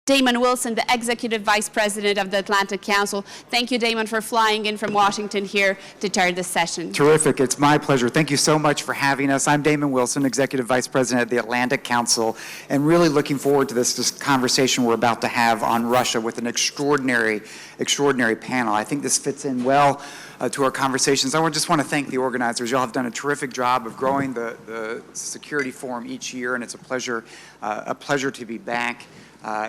Damon Wilson, the Executive Vice President of the Atlantic Council. Thank you, Damon, for flying in from Washington here to chair this session. Terrific. It's my pleasure. Thank you so much for having us. I'm Damon Wilson, Executive Vice President of the Atlantic Council, and really looking forward to this conversation we're about to have on Russia with an extraordinary panel. I think this fits in well to our conversations. I just want to thank the organizers. Y'all have done a terrific job of growing the Security Forum each year, and it's a pleasure to be back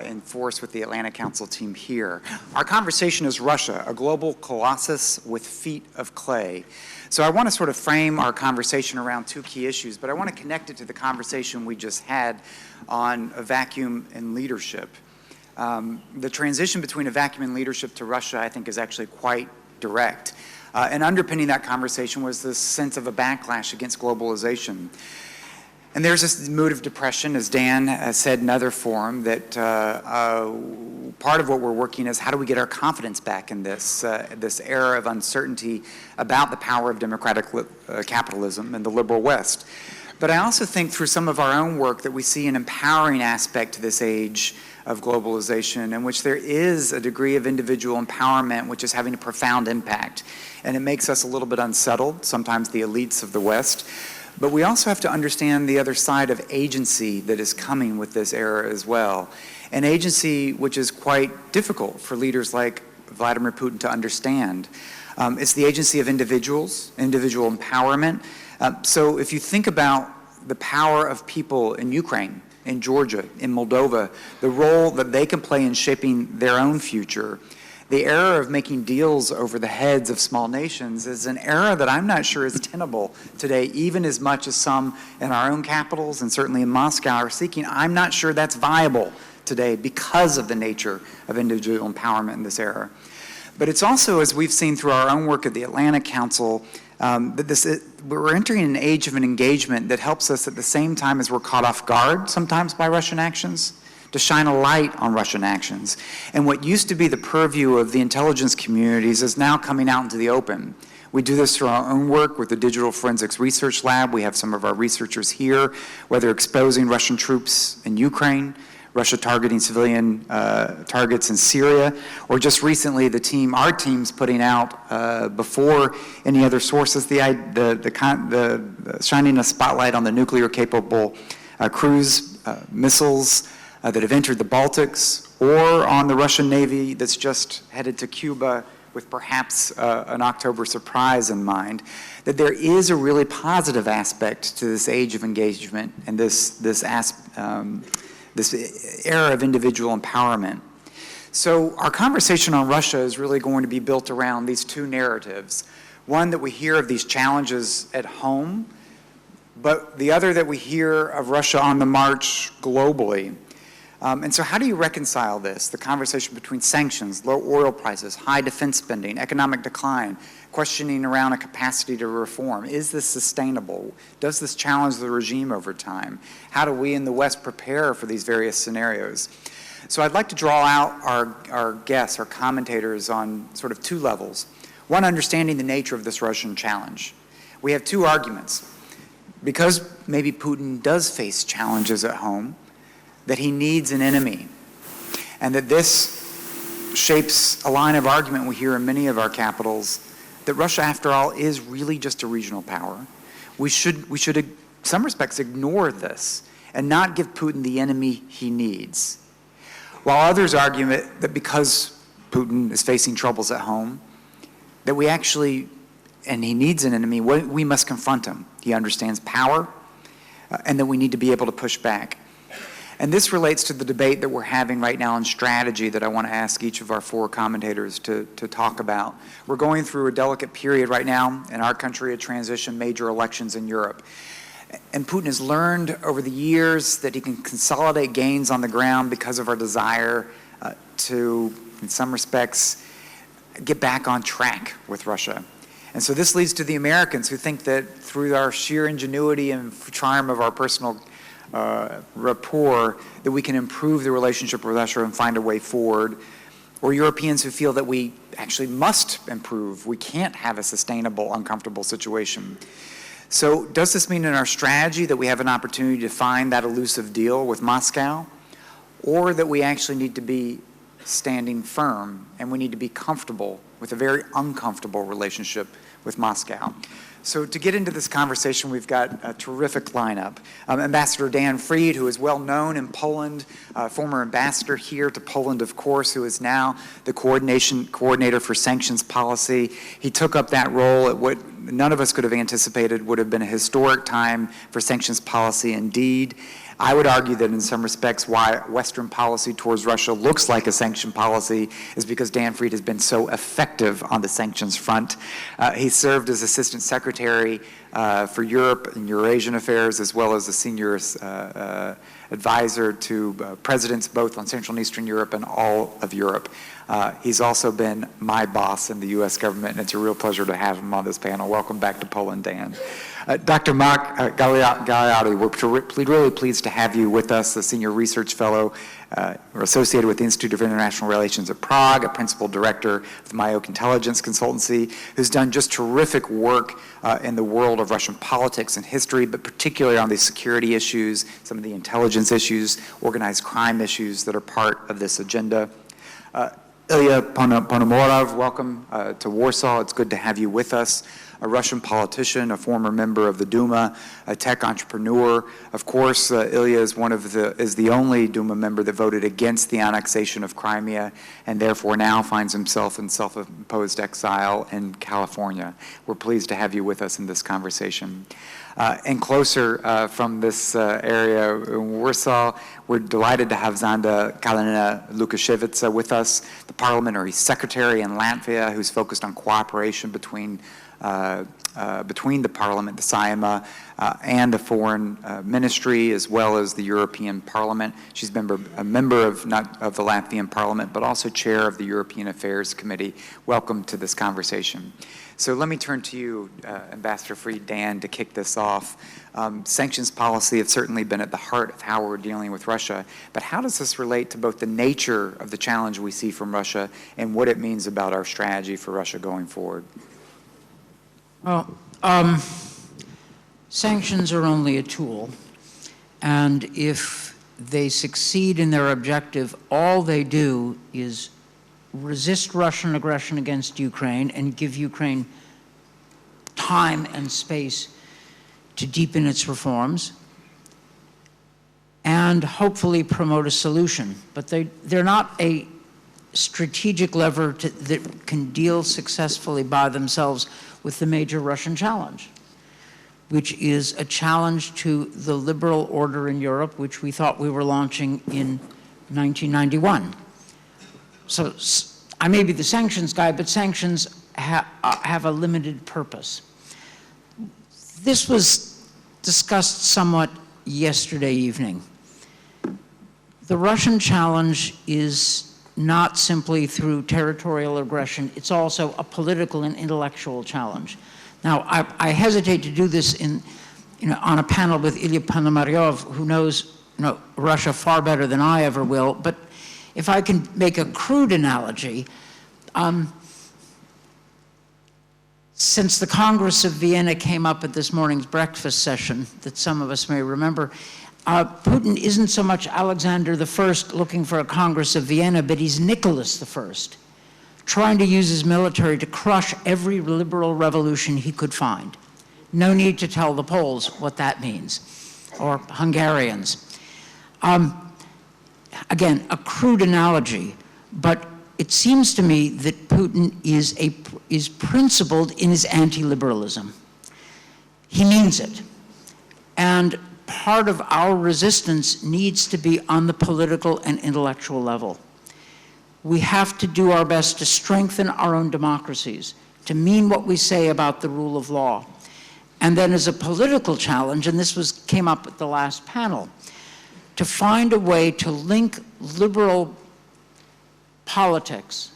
in force with the Atlantic Council team here. Our conversation is Russia, a global colossus with feet of clay. So I want to sort of frame our conversation around two key issues, but I want to connect it to the conversation we just had on a vacuum in leadership. The transition between a vacuum in leadership to Russia, I think, is actually quite direct. And underpinning that conversation was this sense of a backlash against globalization. And there's this mood of depression, as Dan said in another forum, that part of what we're working is how do we get our confidence back in this era of uncertainty about the power of democratic capitalism and the liberal West. But I also think through some of our own work that we see an empowering aspect to this age of globalization in which there is a degree of individual empowerment which is having a profound impact. And it makes us a little bit unsettled, sometimes the elites of the West. But we also have to understand the other side of agency that is coming with this era as well. An agency which is quite difficult for leaders like Vladimir Putin to understand. It's the agency of individuals, individual empowerment. So if you think about the power of people in Ukraine, in Georgia, in Moldova, the role that they can play in shaping their own future, the era of making deals over the heads of small nations is an era that I'm not sure is tenable today, even as much as some in our own capitals and certainly in Moscow are seeking. I'm not sure that's viable today because of the nature of individual empowerment in this era. But it's also, as we've seen through our own work at the Atlantic Council, that we're entering an age of an engagement that helps us at the same time as we're caught off guard sometimes by Russian actions, to shine a light on Russian actions. And what used to be the purview of the intelligence communities is now coming out into the open. We do this through our own work with the Digital Forensics Research Lab. We have some of our researchers here, whether exposing Russian troops in Ukraine, Russia targeting civilian targets in Syria, or just recently our team's putting out before any other sources shining a spotlight on the nuclear capable cruise missiles that have entered the Baltics, or on the Russian Navy that's just headed to Cuba with perhaps an October surprise in mind, that there is a really positive aspect to this age of engagement and this era of individual empowerment. So our conversation on Russia is really going to be built around these two narratives. One, that we hear of these challenges at home, but the other that we hear of Russia on the march globally. And so how do you reconcile this, the conversation between sanctions, low oil prices, high defense spending, economic decline, questioning around a capacity to reform? Is this sustainable? Does this challenge the regime over time? How do we in the West prepare for these various scenarios? So I'd like to draw out our guests, our commentators on sort of two levels. One, understanding the nature of this Russian challenge. We have two arguments. Because maybe Putin does face challenges at home, that he needs an enemy, and that this shapes a line of argument we hear in many of our capitals, that Russia, after all, is really just a regional power. We should in some respects, ignore this and not give Putin the enemy he needs. While others argue that because Putin is facing troubles at home, that we actually, and he needs an enemy, we must confront him. He understands power, and that we need to be able to push back. And this relates to the debate that we're having right now on strategy that I want to ask each of our four commentators to talk about. We're going through a delicate period right now in our country, a transition, major elections in Europe. And Putin has learned over the years that he can consolidate gains on the ground because of our desire to, in some respects, get back on track with Russia. And so this leads to the Americans who think that through our sheer ingenuity and charm of our personal rapport, that we can improve the relationship with Russia and find a way forward, or Europeans who feel that we actually must improve. We can't have a sustainable, uncomfortable situation. So does this mean in our strategy that we have an opportunity to find that elusive deal with Moscow? or that we actually need to be standing firm and we need to be comfortable with a very uncomfortable relationship with Moscow. So to get into this conversation, we've got a terrific lineup. Ambassador Dan Fried, who is well known in Poland, former ambassador here to Poland, of course, who is now the coordinator for sanctions policy. He took up that role at what none of us could have anticipated would have been a historic time for sanctions policy indeed. I would argue that in some respects why Western policy towards Russia looks like a sanction policy is because Dan Fried has been so effective on the sanctions front. He served as Assistant Secretary for Europe and Eurasian Affairs, as well as a senior advisor to presidents both on Central and Eastern Europe and all of Europe. He's also been my boss in the U.S. government, and it's a real pleasure to have him on this panel. Welcome back to Poland, Dan. Dr. Mark Galeotti, we're really pleased to have you with us, the Senior Research Fellow associated with the Institute of International Relations at Prague, a Principal Director of the Mayock Intelligence Consultancy, who's done just terrific work in the world of Russian politics and history, but particularly on the security issues, some of the intelligence issues, organized crime issues that are part of this agenda. Ilya Ponomarev, welcome to Warsaw. It's good to have you with us. A Russian politician, a former member of the Duma, a tech entrepreneur. Of course, Ilya is the only Duma member that voted against the annexation of Crimea and therefore now finds himself in self-imposed exile in California. We're pleased to have you with us in this conversation. And closer from this area in Warsaw, we're delighted to have Zanda Kalnina-Luka with us, the Parliamentary Secretary in Latvia, who's focused on cooperation between the Parliament, the Saima, and the Foreign Ministry, as well as the European Parliament. She's a member of not of the Latvian Parliament, but also chair of the European Affairs Committee. Welcome to this conversation. So let me turn to you, Ambassador Fried, Dan, to kick this off. Sanctions policy has certainly been at the heart of how we're dealing with Russia, but how does this relate to both the nature of the challenge we see from Russia and what it means about our strategy for Russia going forward? Well, sanctions are only a tool, and if they succeed in their objective, all they do is resist Russian aggression against Ukraine and give Ukraine time and space to deepen its reforms and hopefully promote a solution. But they're not a strategic lever that can deal successfully by themselves with the major Russian challenge, which is a challenge to the liberal order in Europe, which we thought we were launching in 1991. So I may be the sanctions guy, but sanctions have a limited purpose. This was discussed somewhat yesterday evening. The Russian challenge is not simply through territorial aggression, it's also a political and intellectual challenge. Now, I hesitate to do this on a panel with Ilya Ponomarev, who knows Russia far better than I ever will, but if I can make a crude analogy, since the Congress of Vienna came up at this morning's breakfast session that some of us may remember, Putin isn't so much Alexander I looking for a Congress of Vienna, but he's Nicholas I, trying to use his military to crush every liberal revolution he could find. No need to tell the Poles what that means, or Hungarians. Again, a crude analogy, but it seems to me that Putin is principled in his anti-liberalism. He means it. And part of our resistance needs to be on the political and intellectual level. We have to do our best to strengthen our own democracies, to mean what we say about the rule of law. And then as a political challenge, and this came up at the last panel, to find a way to link liberal politics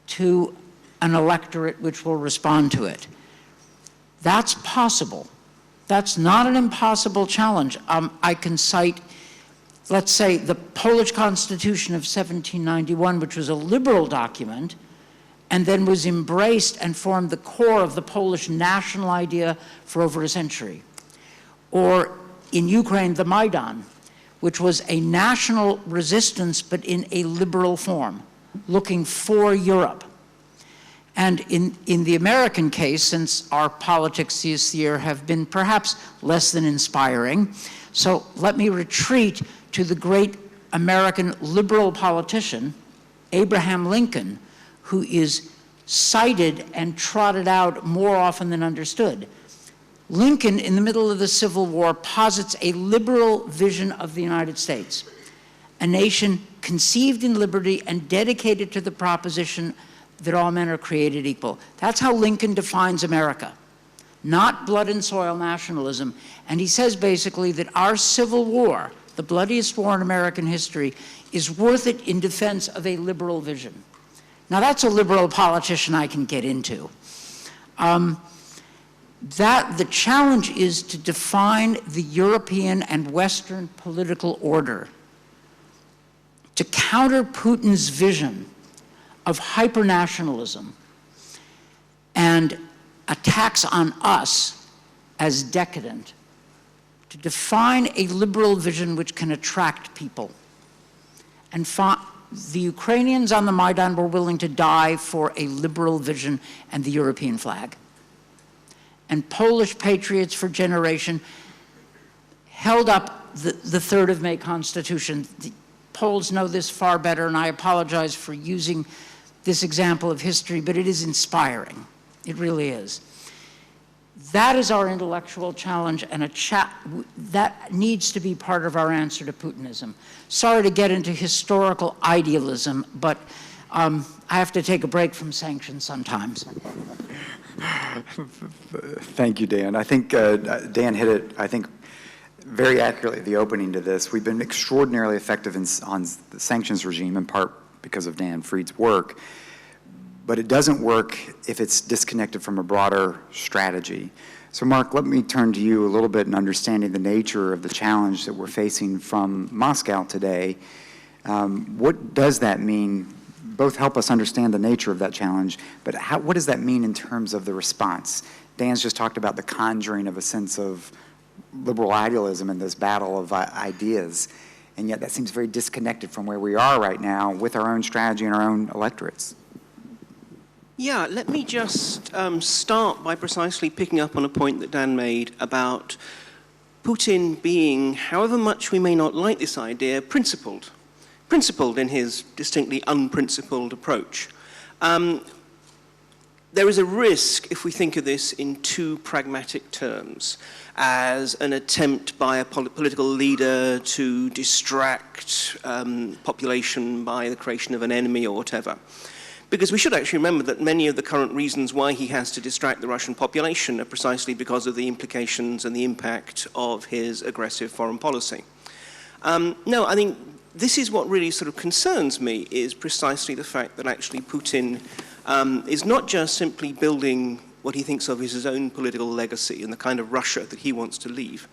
to an electorate which will respond to it. That's possible. That's not an impossible challenge. I can cite, let's say, the Polish Constitution of 1791, which was a liberal document, and then was embraced and formed the core of the Polish national idea for over a century. Or in Ukraine, the Maidan, which was a national resistance, but in a liberal form, looking for Europe. And in the American case, since our politics this year have been perhaps less than inspiring, so let me retreat to the great American liberal politician, Abraham Lincoln, who is cited and trotted out more often than understood. Lincoln, in the middle of the Civil War, posits a liberal vision of the United States, a nation conceived in liberty and dedicated to the proposition that all men are created equal. That's how Lincoln defines America, not blood and soil nationalism. And he says basically that our Civil War, the bloodiest war in American history, is worth it in defense of a liberal vision. Now that's a liberal politician I can get into. The challenge is to define the European and Western political order to counter Putin's vision of hypernationalism and attacks on us as decadent, to define a liberal vision which can attract people. And the Ukrainians on the Maidan were willing to die for a liberal vision and the European flag. And Polish patriots for generation held up the 3rd of May Constitution. The Poles know this far better, and I apologize for using this example of history, but it is inspiring. It really is. That is our intellectual challenge, and that needs to be part of our answer to Putinism. Sorry to get into historical idealism, but I have to take a break from sanctions sometimes. Thank you, Dan. I think Dan hit it, I think, very accurately at the opening to this. We've been extraordinarily effective on the sanctions regime, in part because of Dan Fried's work, but it doesn't work if it's disconnected from a broader strategy. So Mark, let me turn to you a little bit in understanding the nature of the challenge that we're facing from Moscow today. What does that mean? Both help us understand the nature of that challenge, but what does that mean in terms of the response? Dan's just talked about the conjuring of a sense of liberal idealism in this battle of ideas, and yet that seems very disconnected from where we are right now with our own strategy and our own electorates. Yeah, let me just start by precisely picking up on a point that Dan made about Putin being, however much we may not like this idea, principled in his distinctly unprincipled approach. There is a risk, if we think of this in too pragmatic terms, as an attempt by a political leader to distract population by the creation of an enemy or whatever. Because we should actually remember that many of the current reasons why he has to distract the Russian population are precisely because of the implications and the impact of his aggressive foreign policy. No, I think this is what really sort of concerns me, is precisely the fact that actually Putin is not just simply building what he thinks of as his own political legacy and the kind of Russia that he wants to leave.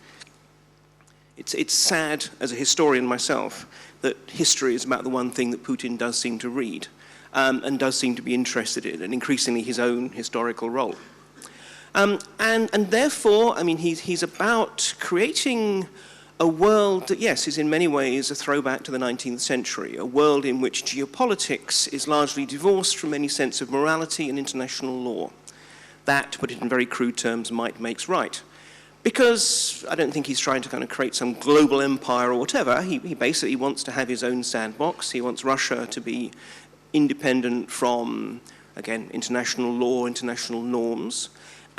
It's sad, as a historian myself, that history is about the one thing that Putin does seem to read and does seem to be interested in, and increasingly his own historical role. And therefore, I mean, he's about creating a world that, yes, is in many ways a throwback to the 19th century, a world in which geopolitics is largely divorced from any sense of morality and international law. That, to put it in very crude terms, might makes right. Because I don't think he's trying to kind of create some global empire or whatever. He basically wants to have his own sandbox. He wants Russia to be independent from, again, international law, international norms.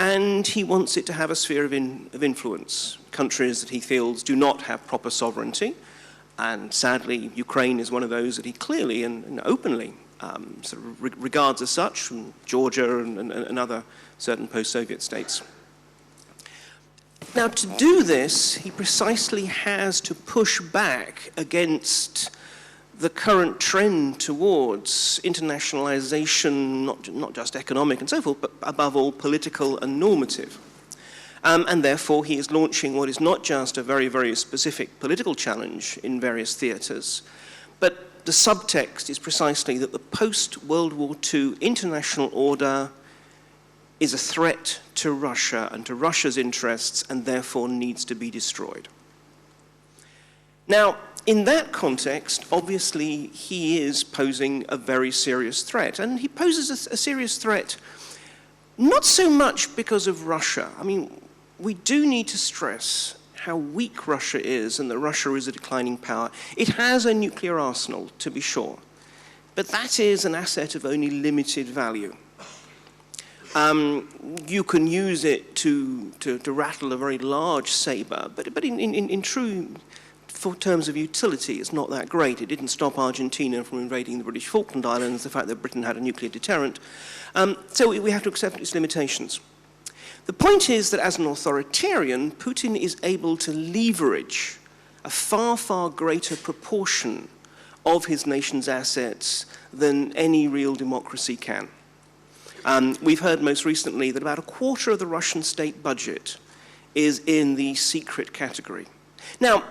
And he wants it to have a sphere of influence. Countries that he feels do not have proper sovereignty. And sadly, Ukraine is one of those that he clearly and openly sort of regards as such, from Georgia and other certain post-Soviet states. Now, to do this, he precisely has to push back against the current trend towards internationalization, not just economic and so forth, but above all political and normative. And therefore, he is launching what is not just a very, very specific political challenge in various theaters, but the subtext is precisely that the post-World War II international order is a threat to Russia and to Russia's interests, and therefore needs to be destroyed. Now, in that context, obviously, he is posing a very serious threat. And he poses a serious threat not so much because of Russia. I mean, we do need to stress how weak Russia is and that Russia is a declining power. It has a nuclear arsenal, to be sure, but that is an asset of only limited value. You can use it to rattle a very large saber, but in true terms of utility, it's not that great. It didn't stop Argentina from invading the British Falkland Islands, the fact that Britain had a nuclear deterrent. So we have to accept its limitations. The point is that as an authoritarian, Putin is able to leverage a far, far greater proportion of his nation's assets than any real democracy can. We've heard most recently that about a quarter of the Russian state budget is in the secret category. Now,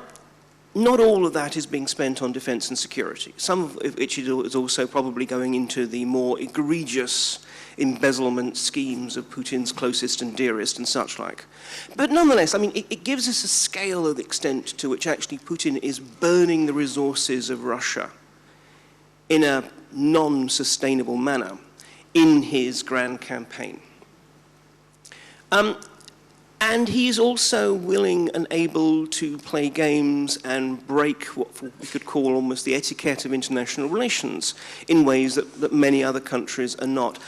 not all of that is being spent on defense and security, some of which is also probably going into the more egregious embezzlement schemes of Putin's closest and dearest and such like. But nonetheless, I mean, it gives us a scale of the extent to which actually Putin is burning the resources of Russia in a non-sustainable manner in his grand campaign. And he's also willing and able to play games and break what we could call almost the etiquette of international relations in ways that many other countries are not.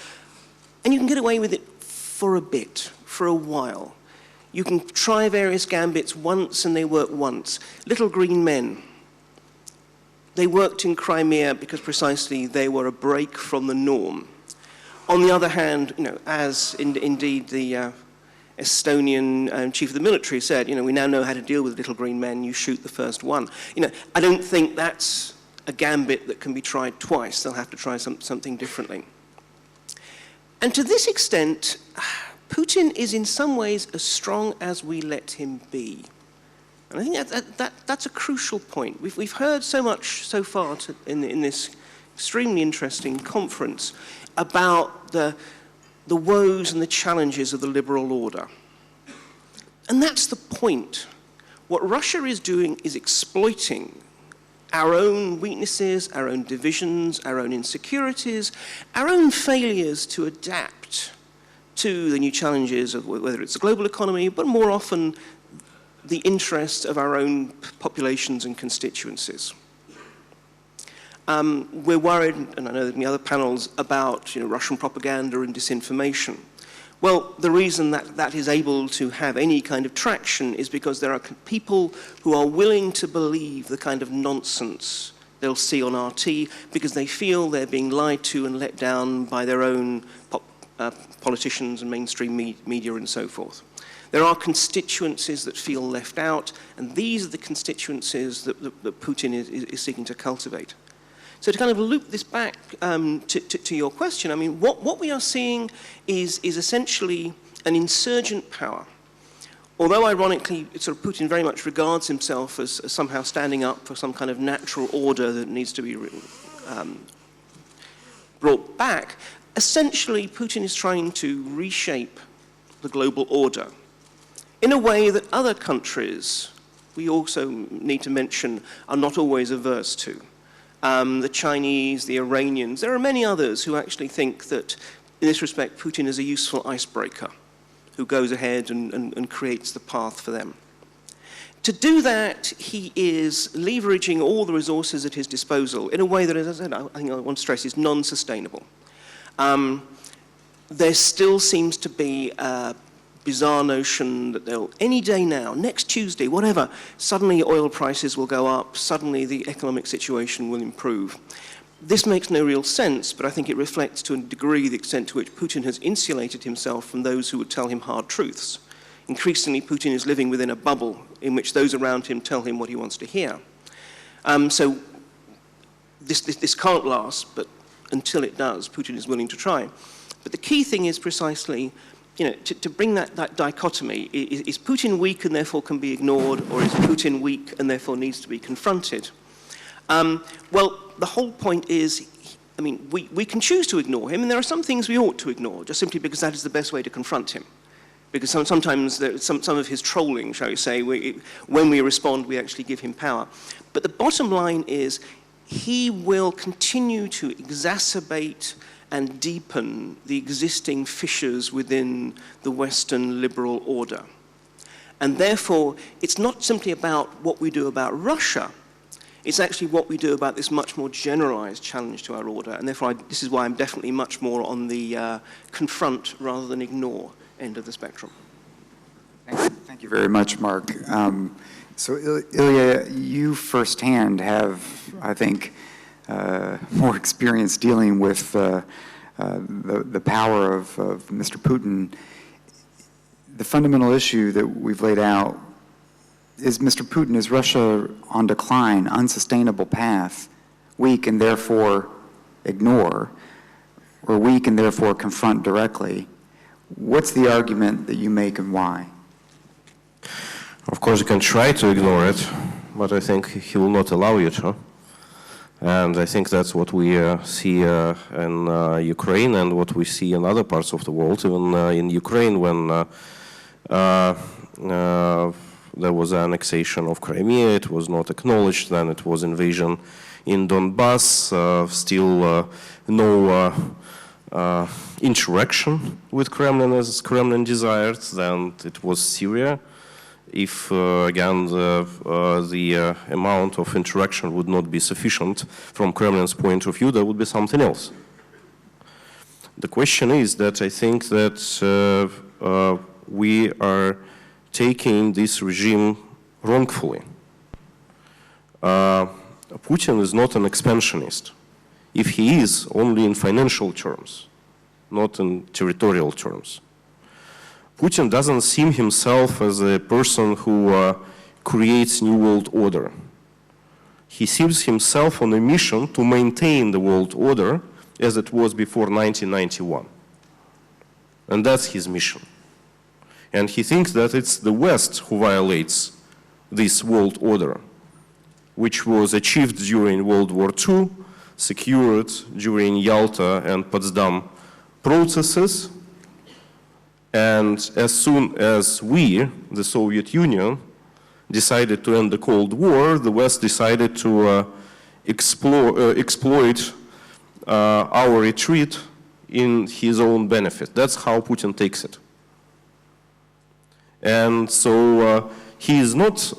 And you can get away with it for a bit, for a while. You can try various gambits once and they work once. Little green men. They worked in Crimea because precisely they were a break from the norm. On the other hand, you know, as indeed the Estonian chief of the military said, you know, we now know how to deal with little green men, you shoot the first one. You know, I don't think that's a gambit that can be tried twice. They'll have to try something differently. And to this extent, Putin is in some ways as strong as we let him be. And I think that's a crucial point. We've heard so much so far in this extremely interesting conference about the woes and the challenges of the liberal order. And that's the point. What Russia is doing is exploiting our own weaknesses, our own divisions, our own insecurities, our own failures to adapt to the new challenges of whether it's the global economy, but more often the interests of our own populations and constituencies. We're worried, and I know that in the other panels, about Russian propaganda and disinformation. Well, the reason that that is able to have any kind of traction is because there are people who are willing to believe the kind of nonsense they'll see on RT because they feel they're being lied to and let down by their own politicians and mainstream media and so forth. There are constituencies that feel left out, and these are the constituencies that Putin is seeking to cultivate. So to kind of loop this back to your question, I mean, what we are seeing is essentially an insurgent power. Although ironically, sort of Putin very much regards himself as somehow standing up for some kind of natural order that needs to be brought back, essentially Putin is trying to reshape the global order in a way that other countries, we also need to mention, are not always averse to. The Chinese, the Iranians, there are many others who actually think that, in this respect, Putin is a useful icebreaker who goes ahead and creates the path for them. To do that, he is leveraging all the resources at his disposal in a way that, as I said, I think I want to stress, is non-sustainable. There still seems to be a bizarre notion that they'll, any day now, next Tuesday, whatever, suddenly oil prices will go up, suddenly the economic situation will improve. This makes no real sense, but I think it reflects to a degree the extent to which Putin has insulated himself from those who would tell him hard truths. Increasingly, Putin is living within a bubble in which those around him tell him what he wants to hear. So this can't last, but until it does, Putin is willing to try. But the key thing is precisely, to bring that dichotomy. Is Putin weak and therefore can be ignored, or is Putin weak and therefore needs to be confronted? Well, the whole point is, I mean, we can choose to ignore him, and there are some things we ought to ignore, just simply because that is the best way to confront him. Because sometimes some of his trolling, shall we say, when we respond, we actually give him power. But the bottom line is, he will continue to exacerbate and deepen the existing fissures within the Western liberal order. And therefore, it's not simply about what we do about Russia, it's actually what we do about this much more generalized challenge to our order. And therefore, this is why I'm definitely much more on the confront rather than ignore end of the spectrum. Thank you very much, Mark. So Ilya, you firsthand have, I think, more experience dealing with the power of Mr. Putin. The fundamental issue that we've laid out is Mr. Putin, is Russia on decline, unsustainable path, weak and therefore ignore, or weak and therefore confront directly? What's the argument that you make and why? Of course, you can try to ignore it, but I think he will not allow you to. And I think that's what we see in Ukraine and what we see in other parts of the world. Even in Ukraine, when there was annexation of Crimea, it was not acknowledged. Then it was invasion in Donbass, still no interaction with Kremlin as Kremlin desired. Then it was Syria. If, again, the amount of interaction would not be sufficient from Kremlin's point of view, there would be something else. The question is that I think that we are taking this regime wrongfully. Putin is not an expansionist. If he is, only in financial terms, not in territorial terms. Putin doesn't see himself as a person who creates new world order. He sees himself on a mission to maintain the world order as it was before 1991. And that's his mission. And he thinks that it's the West who violates this world order, which was achieved during World War II, secured during Yalta and Potsdam processes. And as soon as we, the Soviet Union, decided to end the Cold War, the West decided to exploit our retreat in his own benefit. That's how Putin takes it. And so he is not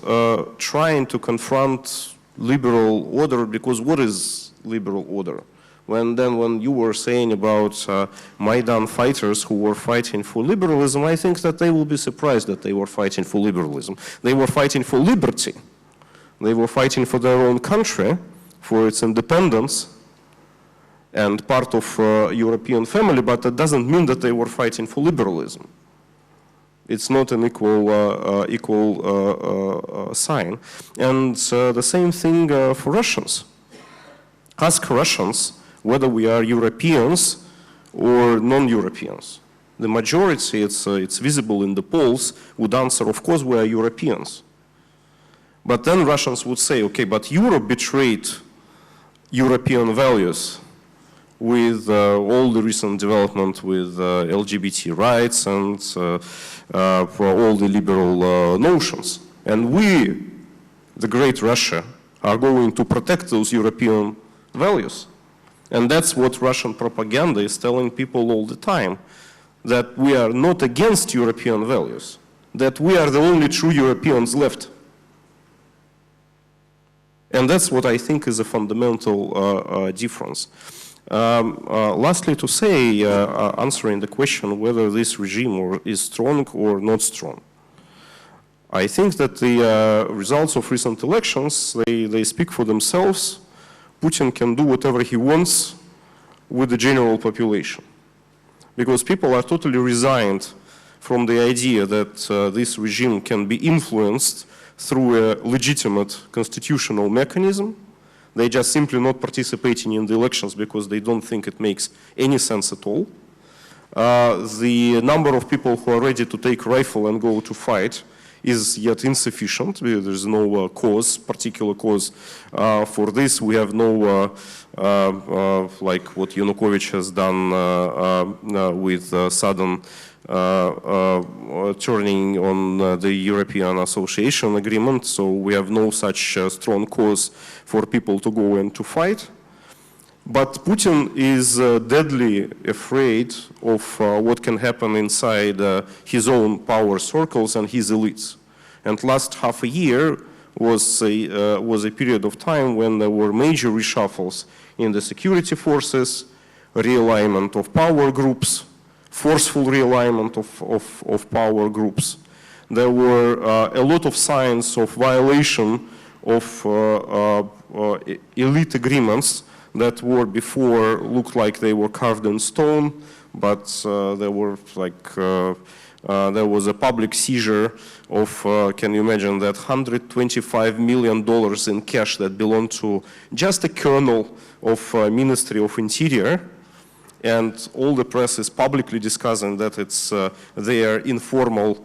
trying to confront liberal order, because what is liberal order? When you were saying about Maidan fighters who were fighting for liberalism, I think that they will be surprised that they were fighting for liberalism. They were fighting for liberty. They were fighting for their own country, for its independence, and part of European family, but that doesn't mean that they were fighting for liberalism. It's not an equal sign. And the same thing for Russians. Ask Russians whether we are Europeans or non-Europeans. The majority, it's visible in the polls, would answer, of course, we are Europeans. But then Russians would say, okay, but Europe betrayed European values with all the recent development with LGBT rights and for all the liberal notions. And we, the great Russia, are going to protect those European values. And that's what Russian propaganda is telling people all the time, that we are not against European values, that we are the only true Europeans left. And that's what I think is a fundamental difference. Lastly, to say, answering the question whether this regime is strong or not strong. I think that the results of recent elections, they speak for themselves. Putin can do whatever he wants with the general population, because people are totally resigned from the idea that this regime can be influenced through a legitimate constitutional mechanism. They just simply not participating in the elections because they don't think it makes any sense at all. The number of people who are ready to take rifle and go to fight is yet insufficient. There's no particular cause for this. We have no, like what Yanukovych has done with sudden turning on the European Association Agreement, so we have no such strong cause for people to go and to fight. But Putin is deadly afraid of what can happen inside his own power circles and his elites. And last half a year was a period of time when there were major reshuffles in the security forces, realignment of power groups, forceful realignment of power groups. There were a lot of signs of violation of elite agreements that were before looked like they were carved in stone, but there were like there was a public seizure of, can you imagine that, $125 million in cash that belonged to just a colonel of Ministry of Interior, and all the press is publicly discussing that it's their informal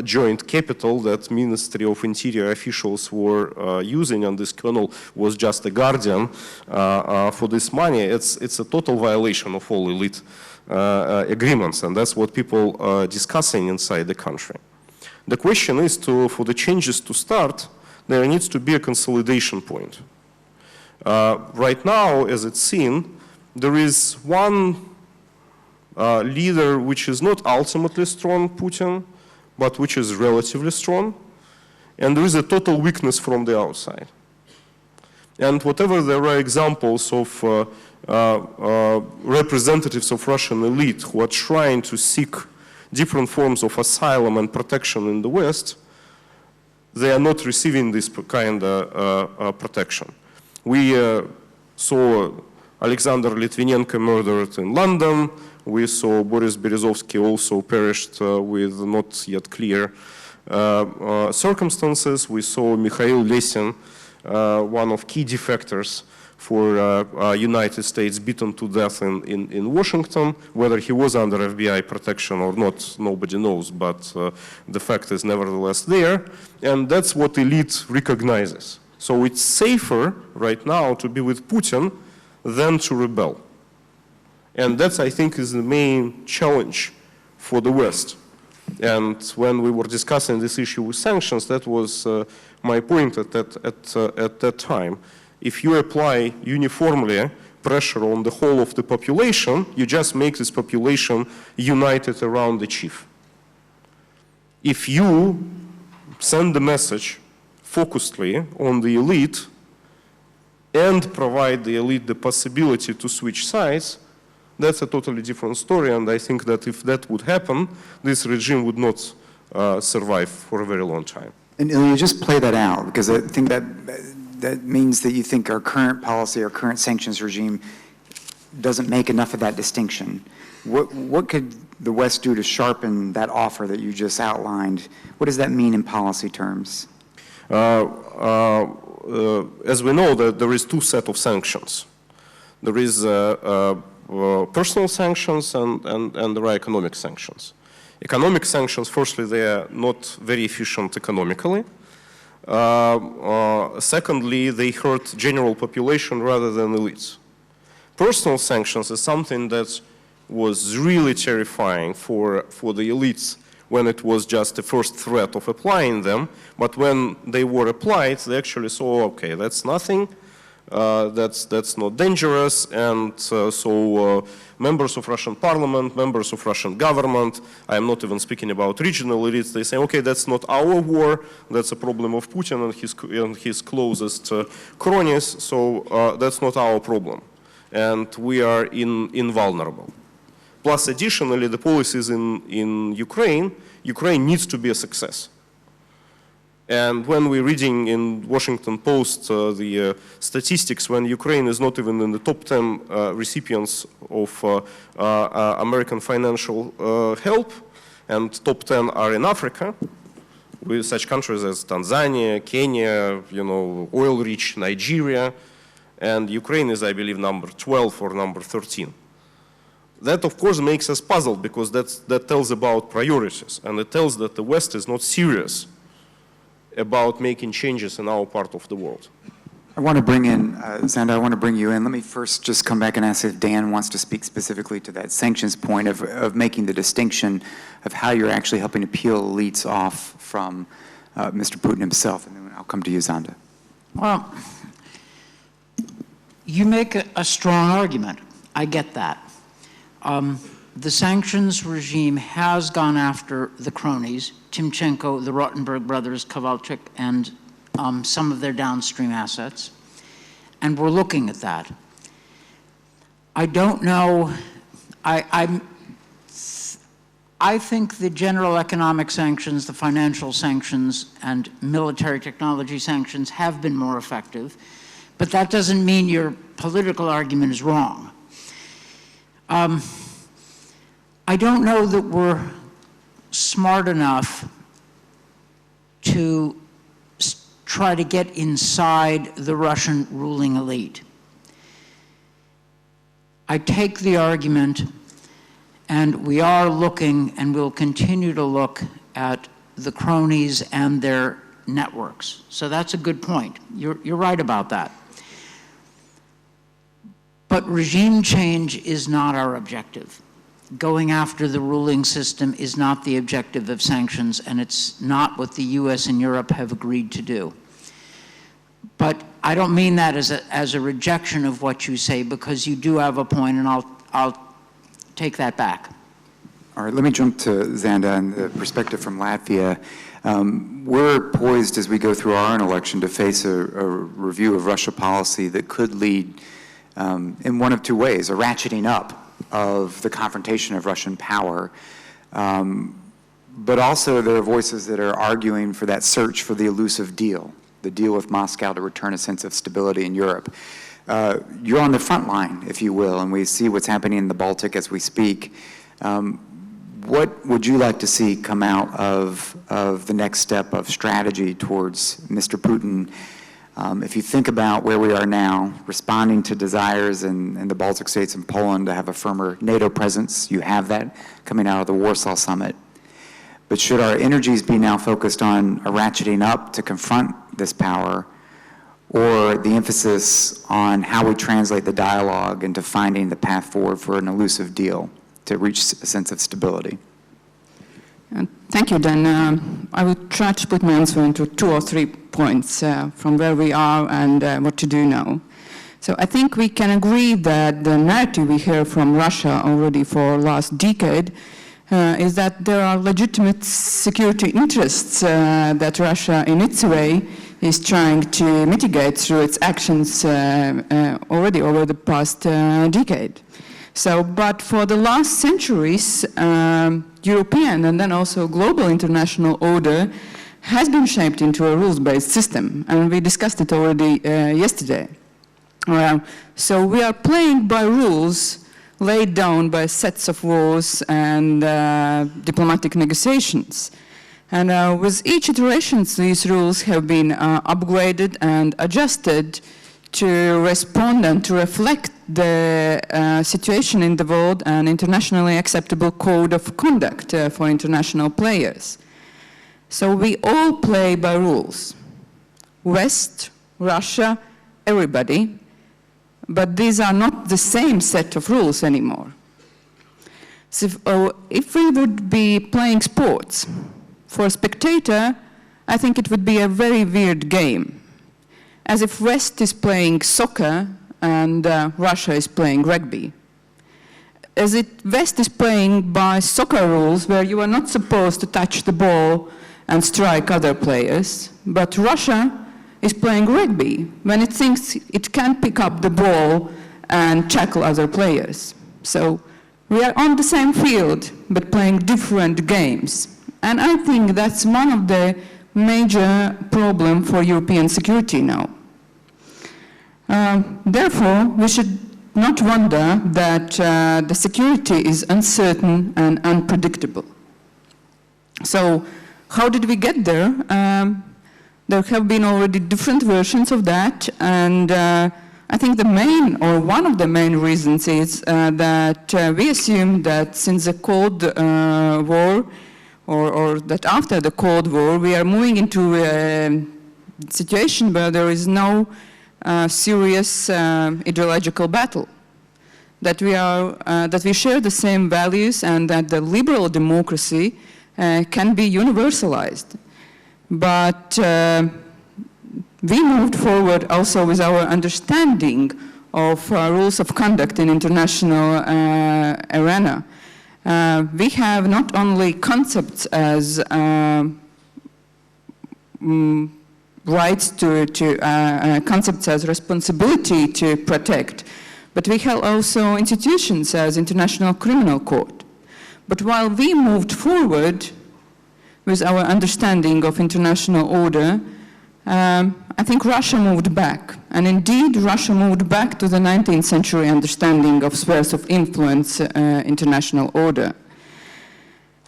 joint capital that Ministry of Interior officials were using, and this colonel was just a guardian for this money. It's a total violation of all elite agreements, and that's what people are discussing inside the country. The question is for the changes to start, there needs to be a consolidation point. Right now, as it's seen, there is one leader which is not ultimately strong, Putin, but which is relatively strong, and there is a total weakness from the outside. And whatever there are examples of representatives of Russian elite who are trying to seek different forms of asylum and protection in the West, they are not receiving this kind of protection. We saw Alexander Litvinenko murdered in London. We saw Boris Berezovsky also perished with not yet clear circumstances. We saw Mikhail Lesin, one of key defectors for United States, beaten to death in Washington. Whether he was under FBI protection or not, nobody knows, but the fact is nevertheless there. And that's what elite recognizes. So it's safer right now to be with Putin than to rebel. And that, I think, is the main challenge for the West. And when we were discussing this issue with sanctions, that was my point at that time. If you apply uniformly pressure on the whole of the population, you just make this population united around the chief. If you send the message focusedly on the elite and provide the elite the possibility to switch sides, that's a totally different story, and I think that if that would happen, this regime would not survive for a very long time. And Ilya, just play that out, because I think that means that you think our current policy, our current sanctions regime doesn't make enough of that distinction. What could the West do to sharpen that offer that you just outlined? What does that mean in policy terms? As we know, that there is two sets of sanctions. There is personal sanctions and there are economic sanctions. Economic sanctions, firstly, they are not very efficient economically. Secondly, they hurt general population rather than elites. Personal sanctions is something that was really terrifying for the elites when it was just the first threat of applying them, but when they were applied, they actually saw, okay, that's nothing, that's not dangerous, and so members of Russian parliament, members of Russian government, I'm not even speaking about regional elites, they say, okay, that's not our war, that's a problem of Putin and his closest cronies, so that's not our problem, and we are invulnerable. Plus, additionally, the policies in Ukraine needs to be a success. And when we're reading in Washington Post the statistics, when Ukraine is not even in the top 10 recipients of American financial help, and top 10 are in Africa, with such countries as Tanzania, Kenya, oil-rich Nigeria, and Ukraine is, I believe, number 12 or number 13. That, of course, makes us puzzled, because that tells about priorities, and it tells that the West is not serious about making changes in our part of the world. I want to bring in, Zanda, I want to bring you in. Let me first just come back and ask if Dan wants to speak specifically to that sanctions point of making the distinction of how you're actually helping to peel elites off from Mr. Putin himself, and then I'll come to you, Zanda. Well, you make a strong argument. I get that. The sanctions regime has gone after the cronies, Timchenko, the Rottenberg brothers, Kovalchuk, and some of their downstream assets, and we're looking at that. I don't know, I think the general economic sanctions, the financial sanctions, and military technology sanctions have been more effective, but that doesn't mean your political argument is wrong. I don't know that we're smart enough to try to get inside the Russian ruling elite. I take the argument, and we are looking and will continue to look at the cronies and their networks. So that's a good point. You're right about that. But regime change is not our objective. Going after the ruling system is not the objective of sanctions, and it's not what the US and Europe have agreed to do. But I don't mean that as a rejection of what you say, because you do have a point, and I'll take that back. All right, let me jump to Zanda and the perspective from Latvia. We're poised as we go through our own election to face a review of Russia policy that could lead in one of two ways: a ratcheting up of the confrontation of Russian power, but also there are voices that are arguing for that search for the elusive deal, the deal with Moscow to return a sense of stability in Europe. You're on the front line, if you will, and we see what's happening in the Baltic as we speak. What would you like to see come out of the next step of strategy towards Mr. Putin? If you think about where we are now, responding to desires in the Baltic states and Poland to have a firmer NATO presence, you have that coming out of the Warsaw Summit. But should our energies be now focused on a ratcheting up to confront this power, or the emphasis on how we translate the dialogue into finding the path forward for an elusive deal to reach a sense of stability? Thank you, Dan. I will try to put my answer into 2 or 3 points from where we are and what to do now. So I think we can agree that the narrative we hear from Russia already for last decade is that there are legitimate security interests that Russia, in its way, is trying to mitigate through its actions already over the past decade. So, but for the last centuries, European and then also global international order has been shaped into a rules-based system, and we discussed it already yesterday. So we are playing by rules laid down by sets of wars and diplomatic negotiations. And with each iteration, these rules have been upgraded and adjusted to respond and to reflect the situation in the world and internationally acceptable code of conduct for international players. So we all play by rules. West, Russia, everybody. But these are not the same set of rules anymore. So if we would be playing sports, for a spectator, I think it would be a very weird game. As if West is playing soccer and Russia is playing rugby. As if West is playing by soccer rules where you are not supposed to touch the ball and strike other players, but Russia is playing rugby when it thinks it can pick up the ball and tackle other players. So we are on the same field, but playing different games. And I think that's one of the major problems for European security now. Therefore, we should not wonder that the security is uncertain and unpredictable. So how did we get there? There have been already different versions of that, and I think the main, or one of the main reasons is that we assume that since the Cold War, or that after the Cold War, we are moving into a situation where there is no serious ideological battle. That we share the same values and that the liberal democracy can be universalized. But we moved forward also with our understanding of rules of conduct in international arena. We have not only concepts as rights concepts as responsibility to protect, but we have also institutions as International Criminal Court. But while we moved forward with our understanding of international order, I think Russia moved back. And indeed, Russia moved back to the 19th century understanding of spheres of influence, international order.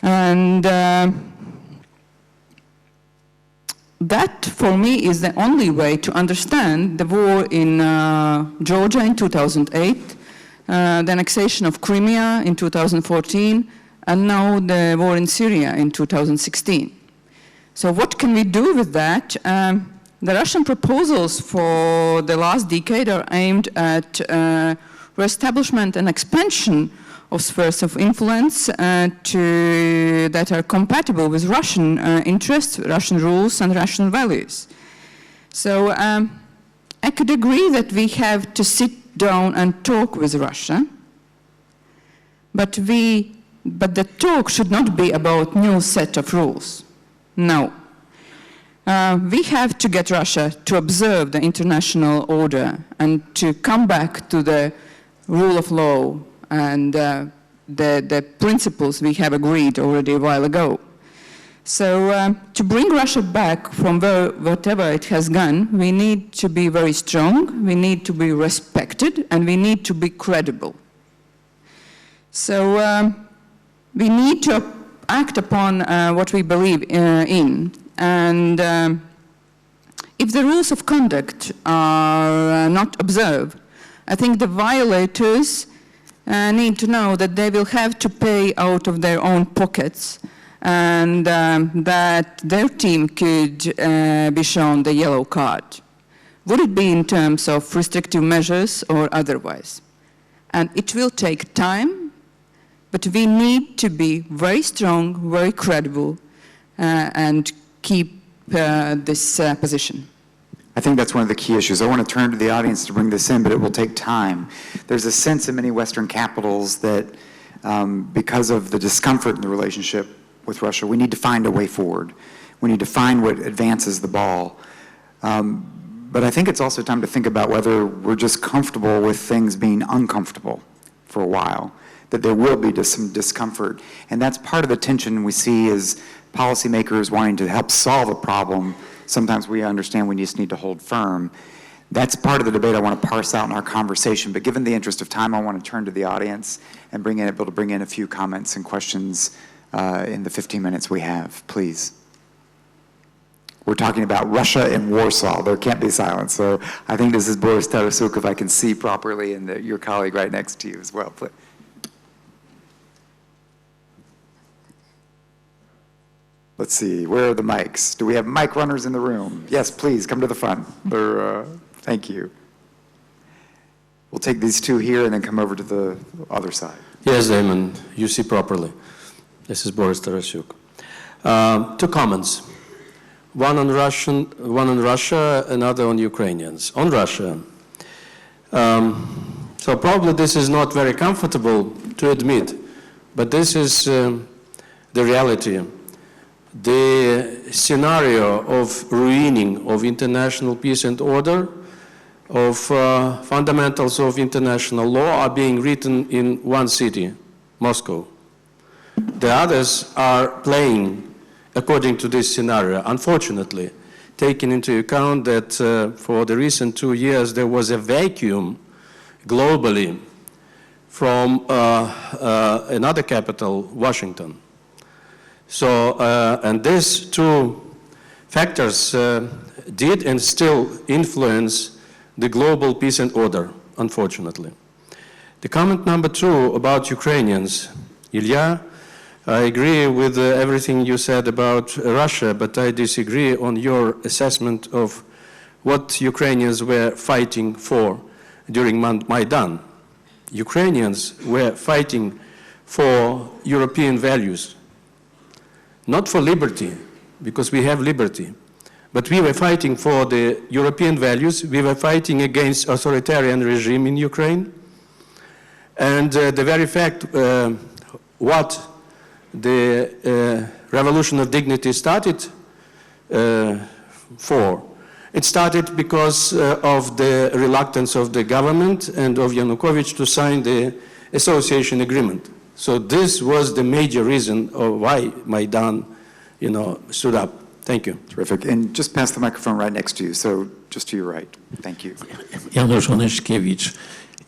And that, for me, is the only way to understand the war in Georgia in 2008, the annexation of Crimea in 2014, and now the war in Syria in 2016. So what can we do with that? The Russian proposals for the last decade are aimed at reestablishment and expansion of spheres of influence that are compatible with Russian interests, Russian rules, and Russian values. So I could agree that we have to sit down and talk with Russia, but the talk should not be about new set of rules. No. We have to get Russia to observe the international order and to come back to the rule of law and the principles we have agreed already a while ago. So to bring Russia back from whatever it has gone, we need to be very strong, we need to be respected, and we need to be credible. So we need to act upon what we believe in. And if the rules of conduct are not observed, I think the violators need to know that they will have to pay out of their own pockets and that their team could be shown the yellow card. Would it be in terms of restrictive measures or otherwise? And it will take time, but we need to be very strong, very credible, and keep this position. I think that's one of the key issues. I want to turn to the audience to bring this in, but it will take time. There's a sense in many Western capitals that because of the discomfort in the relationship with Russia, we need to find a way forward. We need to find what advances the ball. But I think it's also time to think about whether we're just comfortable with things being uncomfortable for a while, that there will be just some discomfort. And that's part of the tension we see as policymakers wanting to help solve a problem. Sometimes we understand we just need to hold firm. That's part of the debate I want to parse out in our conversation, but given the interest of time, I want to turn to the audience and be able to bring in a few comments and questions in the 15 minutes we have, please. We're talking about Russia and Warsaw. There can't be silence. So I think this is Boris Tarasuk, if I can see properly, and your colleague right next to you as well. Please. Let's see, where are the mics? Do we have mic runners in the room? Yes, please, come to the front. Thank you. We'll take these two here and then come over to the other side. Yes, Damon, you see properly. This is Boris Tarasuk. Two comments. One on Russia, another on Ukrainians. On Russia, so probably this is not very comfortable to admit, but this is the reality. The scenario of ruining of international peace and order, of fundamentals of international law are being written in one city, Moscow. The others are playing according to this scenario, unfortunately, taking into account that for the recent 2 years there was a vacuum globally from another capital, Washington. So, and these two factors did and still influence the global peace and order, unfortunately. The comment number two about Ukrainians. Ilya, I agree with everything you said about Russia, but I disagree on your assessment of what Ukrainians were fighting for during Maidan. Ukrainians were fighting for European values, not for liberty, because we have liberty, but we were fighting for the European values. We were fighting against authoritarian regime in Ukraine. And the very fact what the Revolution of Dignity started for, it started because of the reluctance of the government and of Yanukovych to sign the association agreement. So this was the major reason of why Maidan, stood up. Thank you. Terrific. And just pass the microphone right next to you, so just to your right. Thank you. Janusz Onyszkiewicz,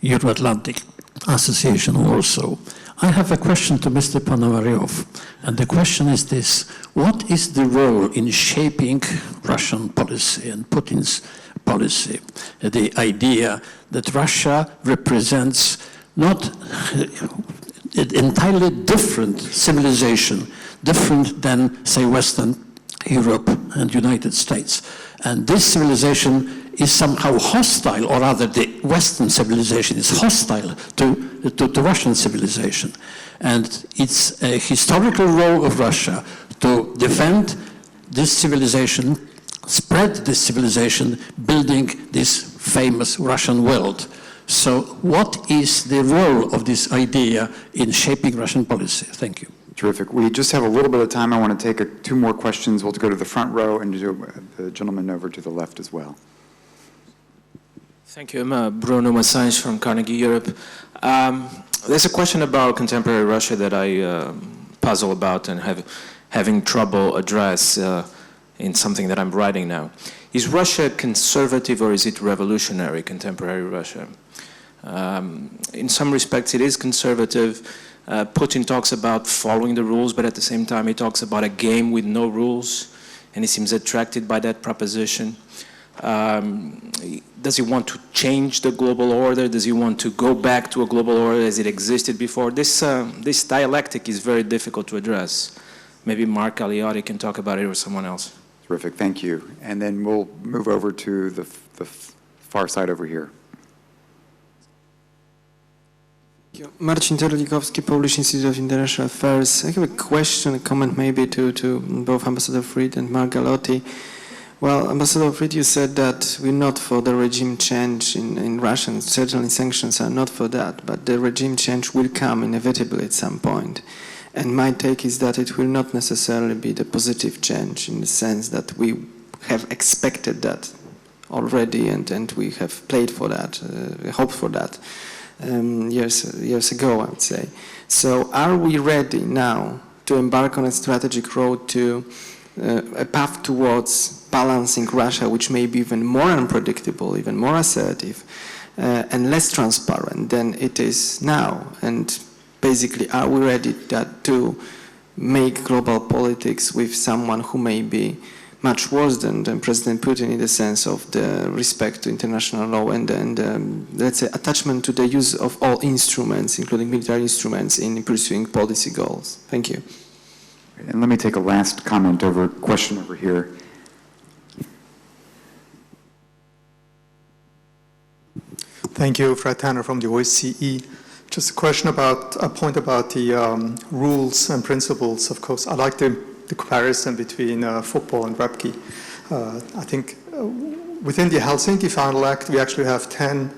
Euro-Atlantic Association also. I have a question to Mr. Ponomarev, and the question is this: what is the role in shaping Russian policy and Putin's policy? The idea that Russia represents not an entirely different civilization, different than, say, Western Europe and United States. And this civilization is somehow hostile, or rather the Western civilization is hostile to Russian civilization. And it's a historical role of Russia to defend this civilization, spread this civilization, building this famous Russian world. So what is the role of this idea in shaping Russian policy? Thank you. Terrific. We just have a little bit of time. I want to take two more questions. We'll go to the front row and do the gentleman over to the left as well. Thank you. I'm Bruno Massage from Carnegie Europe. There's a question about contemporary Russia that I puzzle about and having trouble address in something that I'm writing now. Is Russia conservative or is it revolutionary, contemporary Russia? In some respects it is conservative. Putin talks about following the rules, but at the same time he talks about a game with no rules, and he seems attracted by that proposition. Does he want to change the global order? Does he want to go back to a global order as it existed before? This dialectic is very difficult to address. Maybe Mark Galeotti can talk about it, or someone else. Terrific, thank you. And then we'll move over to the far side over here. Marcin Terlikowski, Polish Institute of International Affairs. I have a question, a comment maybe to both Ambassador Fried and Mark Galeotti. Well, Ambassador Fried, you said that we're not for the regime change in Russia, and certainly sanctions are not for that, but the regime change will come inevitably at some point. And my take is that it will not necessarily be the positive change in the sense that we have expected that already and we have played for that, hoped for that. Years ago, I would say. So are we ready now to embark on a strategic road to a path towards balancing Russia, which may be even more unpredictable, even more assertive, and less transparent than it is now? And basically, are we ready to make global politics with someone who may be much worse than President Putin in the sense of the respect to international law and let's say, attachment to the use of all instruments, including military instruments, in pursuing policy goals? Thank you. And let me take a last question over here. Thank you, Fred Tanner from the OSCE. Just a point about the rules and principles. Of course, I like the comparison between football and rugby. I think within the Helsinki Final Act, we actually have 10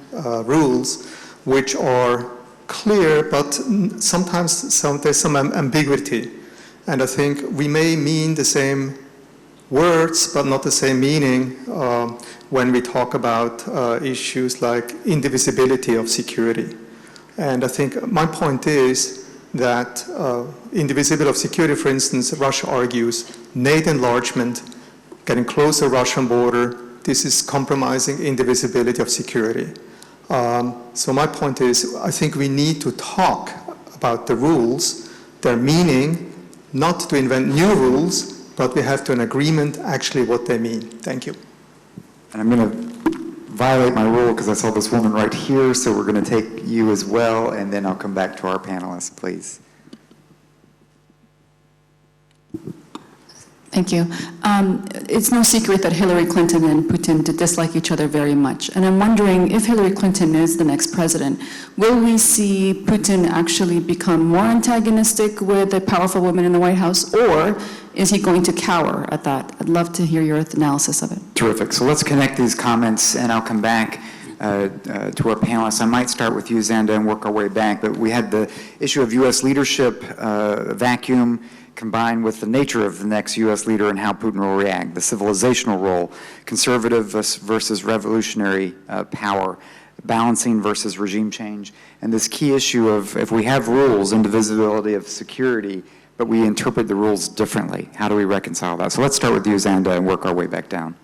rules which are clear, but sometimes there's some ambiguity. And I think we may mean the same words, but not the same meaning when we talk about issues like indivisibility of security. And I think my point is that indivisibility of security, for instance, Russia argues NATO enlargement, getting closer to the Russian border, this is compromising indivisibility of security. So my point is, I think we need to talk about the rules, their meaning, not to invent new rules, but we have to an agreement actually what they mean. Thank you. And I'm going to violate my rule because I saw this woman right here, so we're going to take you as well, and then I'll come back to our panelists, please. Thank you. It's no secret that Hillary Clinton and Putin dislike each other very much. And I'm wondering, if Hillary Clinton is the next president, will we see Putin actually become more antagonistic with a powerful woman in the White House, or is he going to cower at that? I'd love to hear your analysis of it. Terrific. So let's connect these comments, and I'll come back to our panelists. I might start with you, Zanda, and work our way back. But we had the issue of U.S. leadership vacuum combined with the nature of the next U.S. leader and how Putin will react, the civilizational role, conservative versus revolutionary power, balancing versus regime change, and this key issue of if we have rules, indivisibility of security, but we interpret the rules differently, how do we reconcile that? So let's start with you, Zanda, and work our way back down.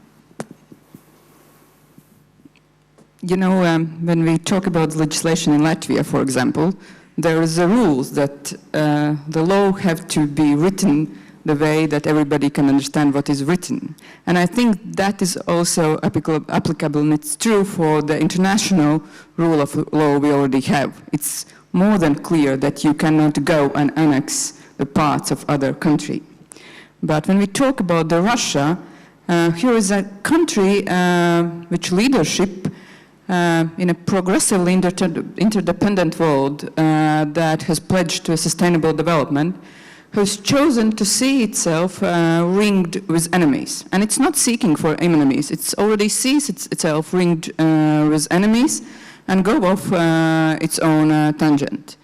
You know, when we talk about legislation in Latvia, for example, there is a rule that the law have to be written the way that everybody can understand what is written. And I think that is also applicable, and it's true for the international rule of law we already have. It's more than clear that you cannot go and annex the parts of other country. But when we talk about the Russia, here is a country which leadership in a progressively interdependent world that has pledged to a sustainable development, has chosen to see itself ringed with enemies. And it's not seeking for enemies. It already sees itself ringed with enemies and go off its own tangent.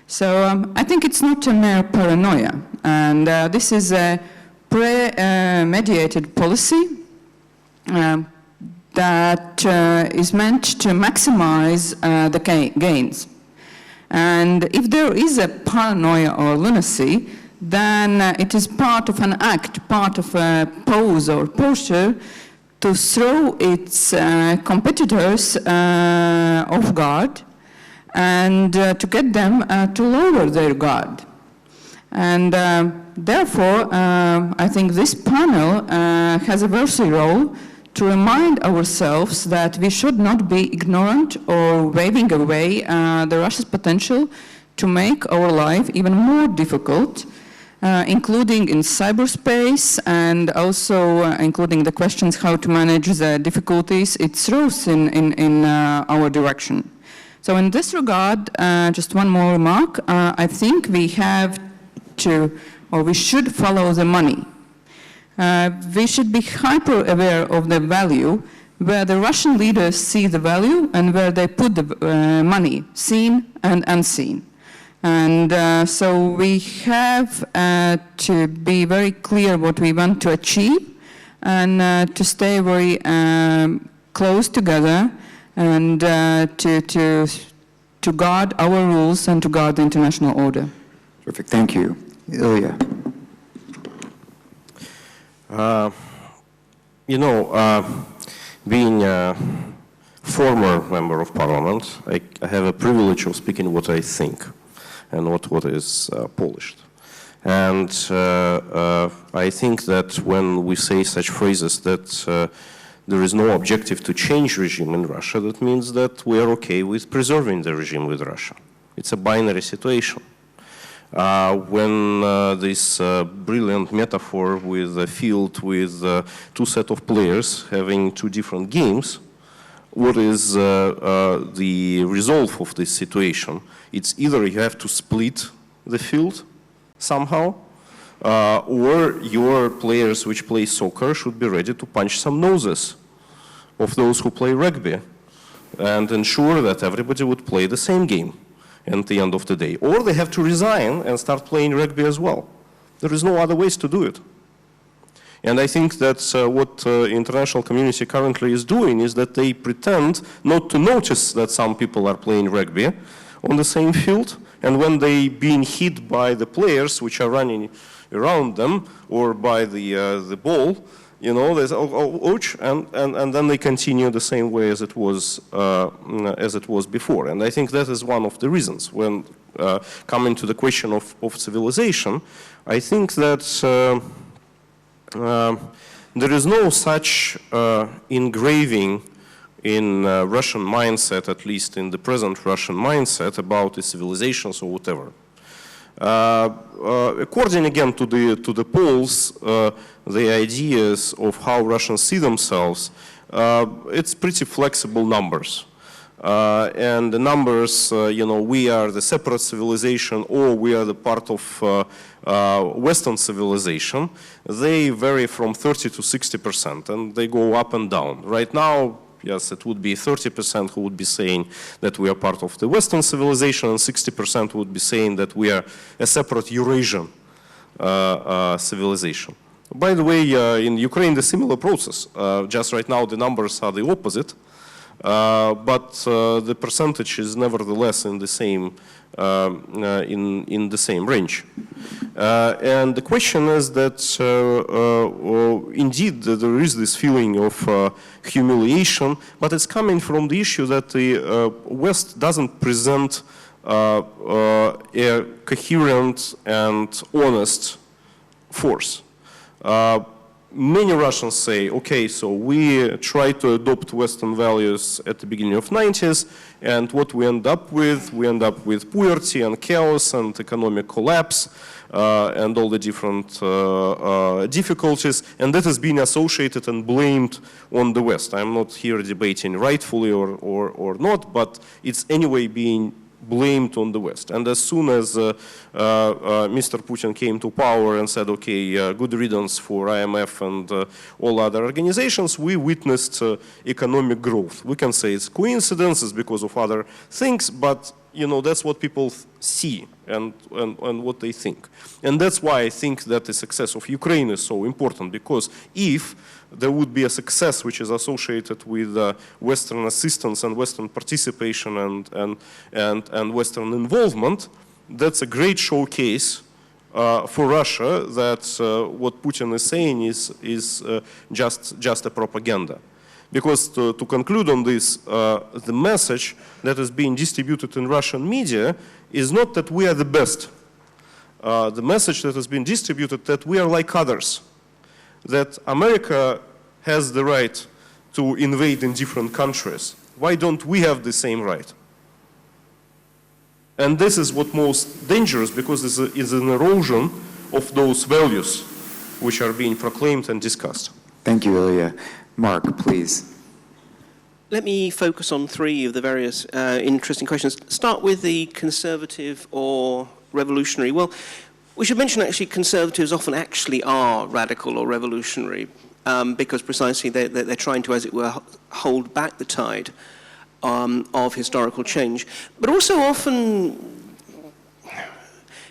So I think it's not a mere paranoia. And this is a premeditated policy that is meant to maximize the gains. And if there is a paranoia or lunacy, then it is part of an act, part of a pose or posture to throw its competitors off guard and to get them to lower their guard. And therefore, I think this panel has a versatile role to remind ourselves that we should not be ignorant or waving away the Russia's potential to make our life even more difficult, including in cyberspace and also including the questions how to manage the difficulties it throws in our direction. So in this regard, just one more remark, I think we have to, or we should follow the money. We should be hyper-aware of the value, where the Russian leaders see the value and where they put the money, seen and unseen. And so we have to be very clear what we want to achieve and to stay very close together and to guard our rules and to guard the international order. Terrific, thank you. Ilya. Being a former member of parliament, I have a privilege of speaking what I think and what is polished. And I think that when we say such phrases that there is no objective to change regime in Russia, that means that we are okay with preserving the regime with Russia. It's a binary situation. When this brilliant metaphor with a field with two sets of players having two different games, what is the result of this situation? It's either you have to split the field somehow, or your players which play soccer should be ready to punch some noses of those who play rugby and ensure that everybody would play the same game at the end of the day. Or they have to resign and start playing rugby as well. There is no other ways to do it. And I think that's what the international community currently is doing, is that they pretend not to notice that some people are playing rugby on the same field, and when they being hit by the players which are running around them or by the ball, you know, there's ouch, and then they continue the same way as it was before. And I think that is one of the reasons when coming to the question of civilization, I think that there is no such engraving in Russian mindset, at least in the present Russian mindset, about the civilizations or whatever. According again to the polls, the ideas of how Russians see themselves, it's pretty flexible numbers. And the numbers, you know, we are the separate civilization or we are the part of Western civilization, they vary from 30 to 60% and they go up and down. Right now, yes, it would be 30% who would be saying that we are part of the Western civilization and 60% would be saying that we are a separate Eurasian civilization. By the way, in Ukraine, the similar process. Just right now, the numbers are the opposite. But the percentage is nevertheless in the same in the same range. And the question is that indeed there is this feeling of humiliation, but it's coming from the issue that the West doesn't present a coherent and honest force. Many Russians say, okay, so we try to adopt Western values at the beginning of 90s, and what we end up with poverty and chaos and economic collapse and all the different difficulties, and that has been associated and blamed on the West. I'm not here debating rightfully or not, but it's anyway being blamed on the West. And as soon as Mr. Putin came to power and said, okay, good riddance for IMF and all other organizations, we witnessed economic growth. We can say it's coincidences because of other things, but you know, that's what people see and what they think. And that's why I think that the success of Ukraine is so important, because if there would be a success which is associated with Western assistance and Western participation and Western involvement, that's a great showcase for Russia that what Putin is saying is just a propaganda. Because to conclude on this, the message that is being distributed in Russian media is not that we are the best. The message that has been distributed that we are like others, that America has the right to invade in different countries. Why don't we have the same right? And this is what most dangerous, because it's an erosion of those values which are being proclaimed and discussed. Thank you, Ilya. Mark, please. Let me focus on three of the various interesting questions. Start with the conservative or revolutionary. Well, we should mention actually conservatives often actually are radical or revolutionary because precisely they're trying to, as it were, hold back the tide of historical change. But also often,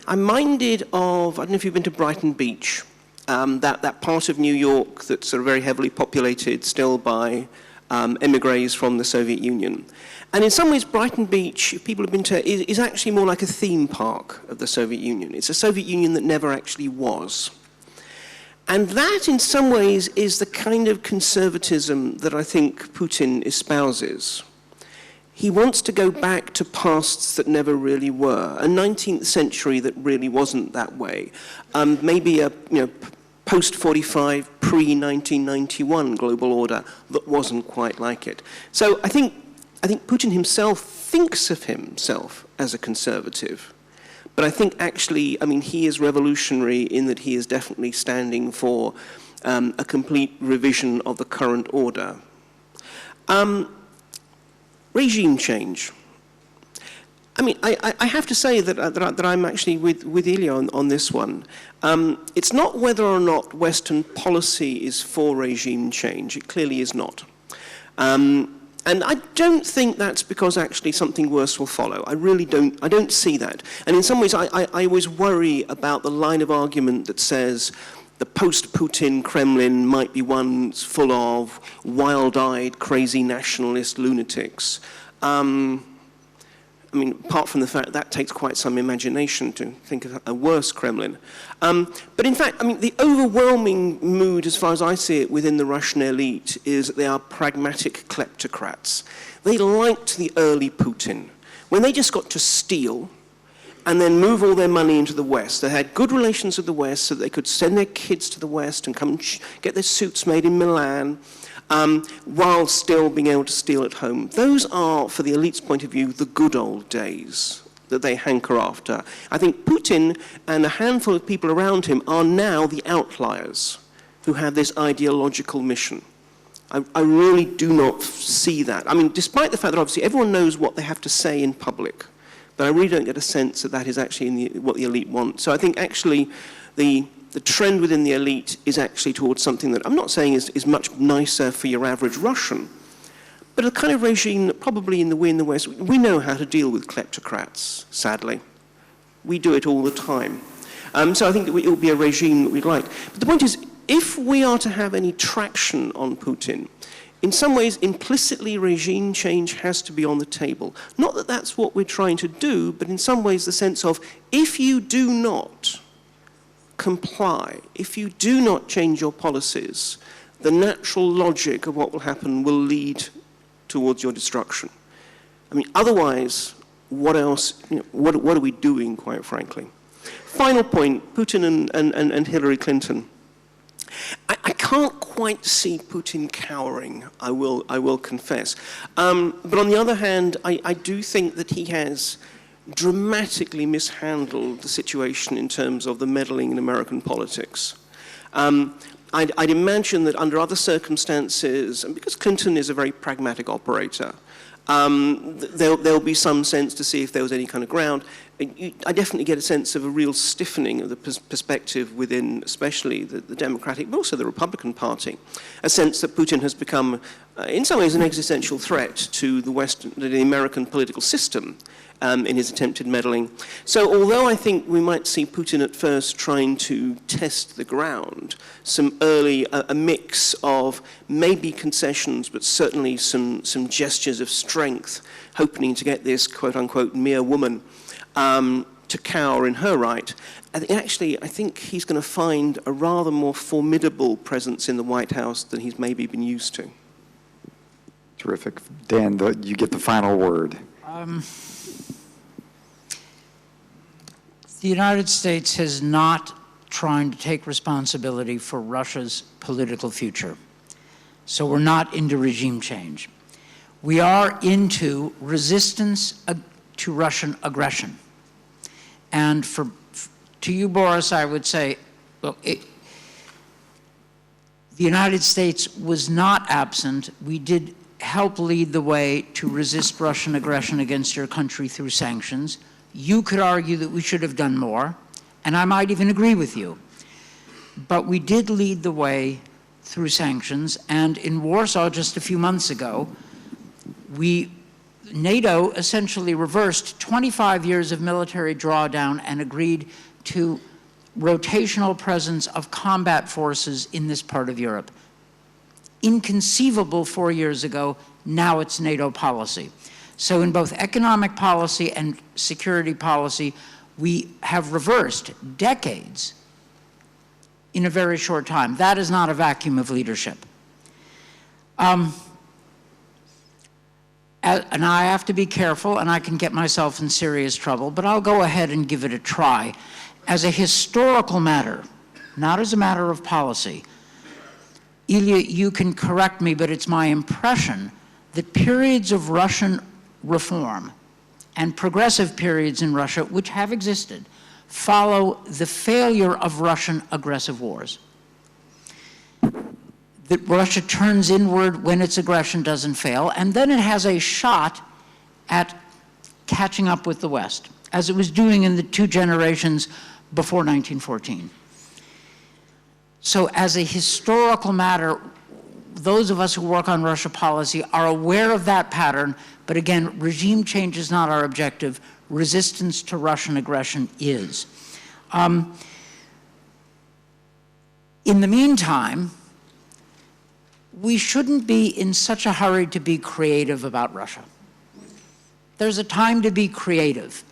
I'm minded of, I don't know if you've been to Brighton Beach, that part of New York that's sort of very heavily populated still by emigres from the Soviet Union. And in some ways, Brighton Beach, if people have been to, is actually more like a theme park of the Soviet Union. It's a Soviet Union that never actually was. And that, in some ways, is the kind of conservatism that I think Putin espouses. He wants to go back to pasts that never really were, a 19th century that really wasn't that way, maybe a post-45, pre-1991 global order that wasn't quite like it. So I think Putin himself thinks of himself as a conservative, but I think actually, I mean, he is revolutionary in that he is definitely standing for a complete revision of the current order. Regime change. I mean, I have to say that I'm actually with Ilya on this one. It's not whether or not Western policy is for regime change. It clearly is not. And I don't think that's because actually something worse will follow. I really don't. I don't see that. And in some ways, I always worry about the line of argument that says the post-Putin Kremlin might be one full of wild-eyed, crazy nationalist lunatics. I mean, apart from the fact that takes quite some imagination to think of a worse Kremlin. But in fact, I mean, the overwhelming mood, as far as I see it, within the Russian elite is that they are pragmatic kleptocrats. They liked the early Putin, when they just got to steal and then move all their money into the West. They had good relations with the West so that they could send their kids to the West and come and get their suits made in Milan, while still being able to steal at home. Those are, for the elite's point of view, the good old days. that they hanker after. I think Putin and a handful of people around him are now the outliers who have this ideological mission. I really do not see that. I mean, despite the fact that obviously everyone knows what they have to say in public, but I really don't get a sense that that is actually what the elite want. So I think actually the trend within the elite is actually towards something that I'm not saying is much nicer for your average Russian, but a kind of regime that probably in the West, we know how to deal with kleptocrats, sadly. We do it all the time. So I think that it will be a regime that we'd like. But the point is, if we are to have any traction on Putin, in some ways, implicitly, regime change has to be on the table. Not that that's what we're trying to do, but in some ways the sense of, if you do not comply, if you do not change your policies, the natural logic of what will happen will lead towards your destruction. I mean, otherwise, what else, what are we doing, quite frankly? Final point, Putin and Hillary Clinton. I can't quite see Putin cowering, I will confess. But on the other hand, I do think that he has dramatically mishandled the situation in terms of the meddling in American politics. I'd imagine that under other circumstances, and because Clinton is a very pragmatic operator, there'll be some sense to see if there was any kind of ground. I definitely get a sense of a real stiffening of the perspective within, especially the Democratic, but also the Republican Party. A sense that Putin has become, in some ways, an existential threat to the American political system in his attempted meddling. So although I think we might see Putin at first trying to test the ground, a mix of maybe concessions, but certainly some gestures of strength, hoping to get this quote-unquote mere woman to cower in her right. I think he's going to find a rather more formidable presence in the White House than he's maybe been used to. Terrific. Dan, you get the final word. The United States is not trying to take responsibility for Russia's political future. So we're not into regime change. We are into resistance to Russian aggression. And to you, Boris, I would say, look, the United States was not absent. We did help lead the way to resist Russian aggression against your country through sanctions. You could argue that we should have done more, and I might even agree with you. But we did lead the way through sanctions, and in Warsaw just a few months ago, NATO essentially reversed 25 years of military drawdown and agreed to rotational presence of combat forces in this part of Europe. Inconceivable 4 years ago, now it's NATO policy. So in both economic policy and security policy, we have reversed decades in a very short time. That is not a vacuum of leadership. And I have to be careful, and I can get myself in serious trouble, but I'll go ahead and give it a try. As a historical matter, not as a matter of policy, Ilya, you can correct me, but it's my impression that periods of Russian reform and progressive periods in Russia, which have existed, follow the failure of Russian aggressive wars. That Russia turns inward when its aggression doesn't fail, and then it has a shot at catching up with the West, as it was doing in the 2 generations before 1914. So as a historical matter, those of us who work on Russia policy are aware of that pattern, but again, regime change is not our objective. Resistance to Russian aggression is. In the meantime, we shouldn't be in such a hurry to be creative about Russia. There's a time to be creative,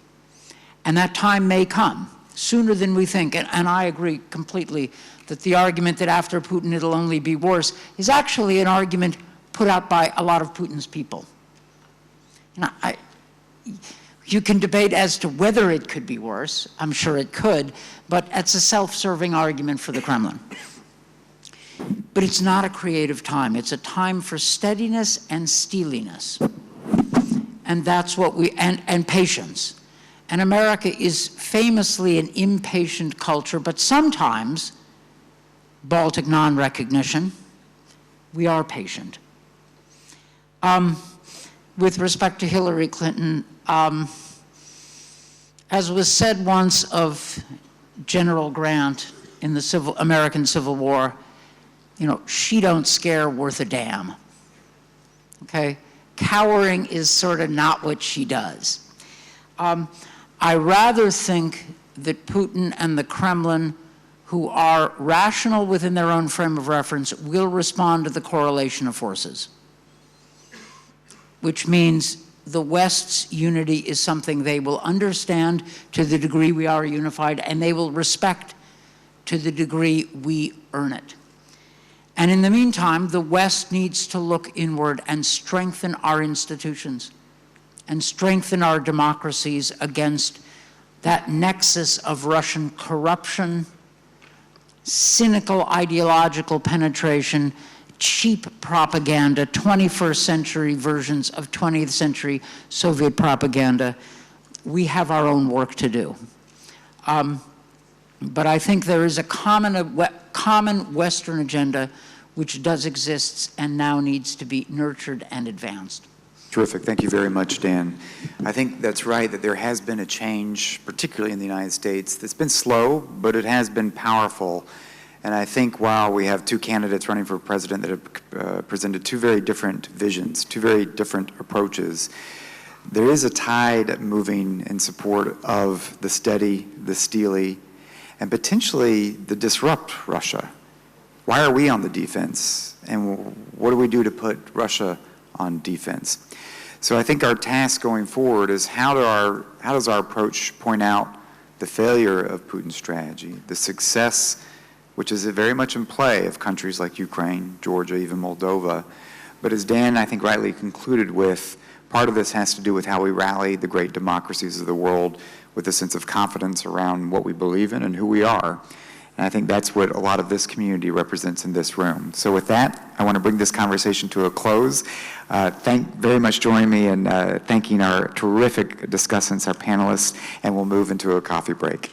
and that time may come sooner than we think. And I agree completely that the argument that after Putin it'll only be worse is actually an argument put out by a lot of Putin's people. You can debate as to whether it could be worse. I'm sure it could, but it's a self-serving argument for the Kremlin. But it's not a creative time. It's a time for steadiness and steeliness. And that's what and patience. And America is famously an impatient culture, but sometimes, Baltic non-recognition, we are patient. With respect to Hillary Clinton, as was said once of General Grant in the American Civil War, you know, she don't scare worth a damn, okay? Cowering is sort of not what she does. I rather think that Putin and the Kremlin, who are rational within their own frame of reference, will respond to the correlation of forces, which means the West's unity is something they will understand to the degree we are unified, and they will respect to the degree we earn it. And in the meantime, the West needs to look inward and strengthen our institutions and strengthen our democracies against that nexus of Russian corruption, cynical ideological penetration, cheap propaganda, 21st century versions of 20th century Soviet propaganda. We have our own work to do. But I think there is a common Western agenda which does exist and now needs to be nurtured and advanced. Terrific. Thank you very much, Dan. I think that's right, that there has been a change, particularly in the United States, that's been slow, but it has been powerful. And I think while we have two candidates running for president that have presented two very different visions, two very different approaches, there is a tide moving in support of the steady, the steely, and potentially the disrupt Russia. Why are we on the defense? And what do we do to put Russia on defense? So I think our task going forward is how does our approach point out the failure of Putin's strategy, the success, which is very much in play, of countries like Ukraine, Georgia, even Moldova. But as Dan, I think, rightly concluded with, part of this has to do with how we rally the great democracies of the world with a sense of confidence around what we believe in and who we are. And I think that's what a lot of this community represents in this room. So with that, I want to bring this conversation to a close. Very much join me in thanking our terrific discussants, our panelists, and we'll move into a coffee break.